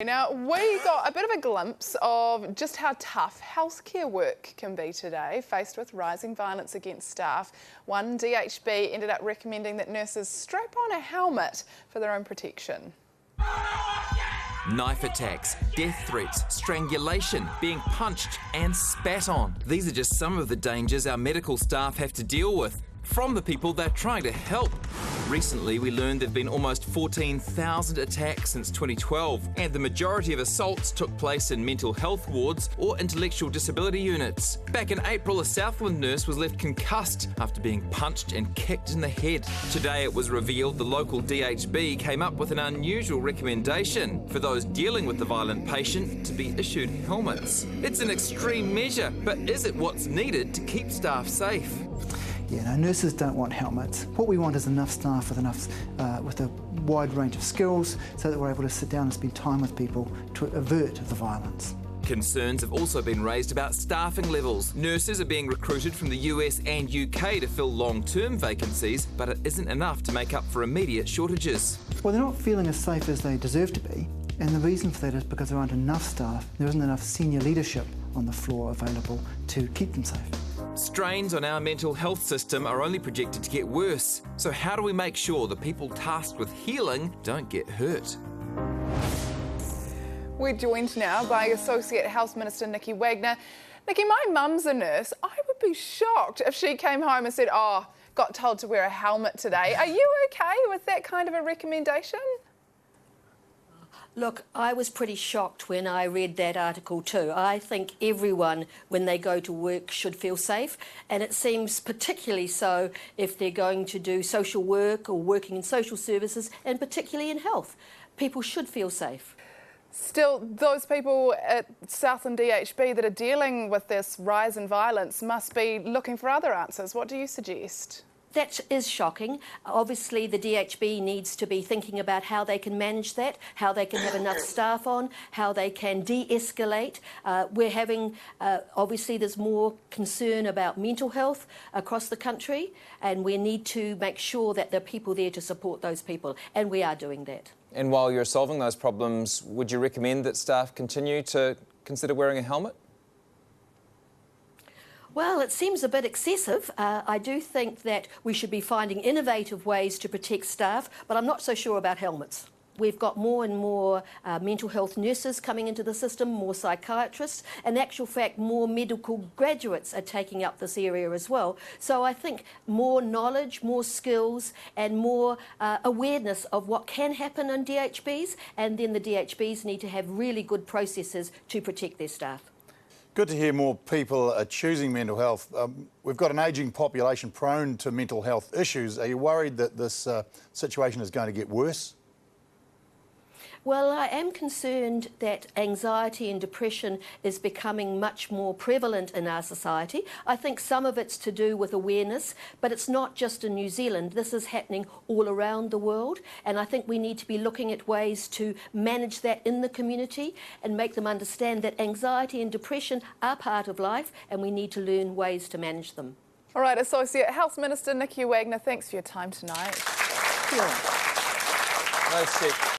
Now, we got a bit of a glimpse of just how tough healthcare work can be today, faced with rising violence against staff. One DHB ended up recommending that nurses strap on a helmet for their own protection. Knife attacks, death threats, strangulation, being punched and spat on. These are just some of the dangers our medical staff have to deal with from the people they're trying to help. Recently, we learned there have been almost 14,000 attacks since 2012, and the majority of assaults took place in mental health wards or intellectual disability units. Back in April, a Southland nurse was left concussed after being punched and kicked in the head. Today, it was revealed the local DHB came up with an unusual recommendation for those dealing with the violent patient to be issued helmets. It's an extreme measure, but is it what's needed to keep staff safe? Yeah, no, nurses don't want helmets. What we want is enough staff with a wide range of skills so that we're able to sit down and spend time with people to avert the violence. Concerns have also been raised about staffing levels. Nurses are being recruited from the US and UK to fill long-term vacancies, but it isn't enough to make up for immediate shortages. Well, they're not feeling as safe as they deserve to be, and the reason for that is because there aren't enough staff, there isn't enough senior leadership on the floor available to keep them safe. Strains on our mental health system are only projected to get worse. So how do we make sure the people tasked with healing don't get hurt? We're joined now by Associate Health Minister Nikki Wagner. Nikki, my mum's a nurse. I would be shocked if she came home and said, "Oh, got told to wear a helmet today." Are you okay with that kind of a recommendation? Look, I was pretty shocked when I read that article too. I think everyone, when they go to work, should feel safe, and it seems particularly so if they're going to do social work or working in social services, and particularly in health. People should feel safe. Still, those people at Southland DHB that are dealing with this rise in violence must be looking for other answers. What do you suggest? That is shocking. Obviously, the DHB needs to be thinking about how they can manage that, how they can have enough staff on, how they can de-escalate. We're having, obviously, there's more concern about mental health across the country, and we need to make sure that there are people there to support those people, and we are doing that. And while you're solving those problems, would you recommend that staff continue to consider wearing a helmet? Well, it seems a bit excessive. I do think that we should be finding innovative ways to protect staff, but I'm not so sure about helmets. We've got more and more mental health nurses coming into the system, more psychiatrists, and in actual fact, more medical graduates are taking up this area as well. So I think more knowledge, more skills, and more awareness of what can happen in DHBs, and then the DHBs need to have really good processes to protect their staff. Good to hear more people are choosing mental health. We've got an ageing population prone to mental health issues. Are you worried that this situation is going to get worse? Well, I am concerned that anxiety and depression is becoming much more prevalent in our society. I think some of it's to do with awareness, but it's not just in New Zealand. This is happening all around the world, and I think we need to be looking at ways to manage that in the community and make them understand that anxiety and depression are part of life, and we need to learn ways to manage them. All right, Associate Health Minister Nikki Wagner, thanks for your time tonight. No,